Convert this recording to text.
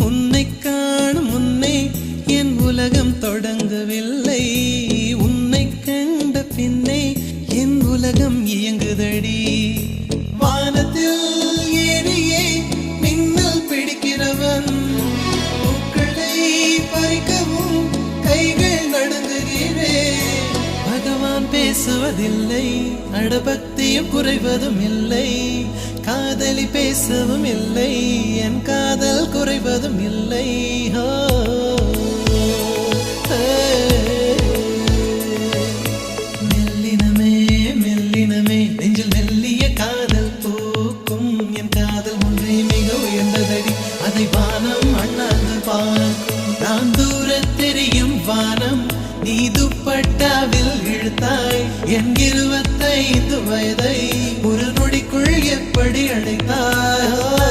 உன்னை காணும் முன்னே என் உலகம் தொடங்கவில்லை. உன்னை கண்ட பின்னே என் உலகம் இயங்குதடி. வானத்தில் ஏறியே மின்னல் பிடிக்கிறவன் பூக்களை பறிக்கவும் கைகள் நடுங்குகிறேன். பகவான் பேசுவதில்லை, அடபக்தியும் குறைவதும் இல்லை. காதலி பேசவும் இல்லை, என் காதல் குறைவதும் இல்லை. மெல்லினமே மெல்லினமே நெஞ்சில் மெல்லிய காதல் பூக்கும். என் காதல் ஒன்றே மிக உயர்ந்ததடி, அதை வானம் அண்ணாந்து பார்க்கும். நான் தூர தெரியும் வானம், நீ துப்பட்டாவில் இழுத்தாய். என் 25 வயதை ஒரு நொடிக்குள் எப்படி அடைத்தாய்?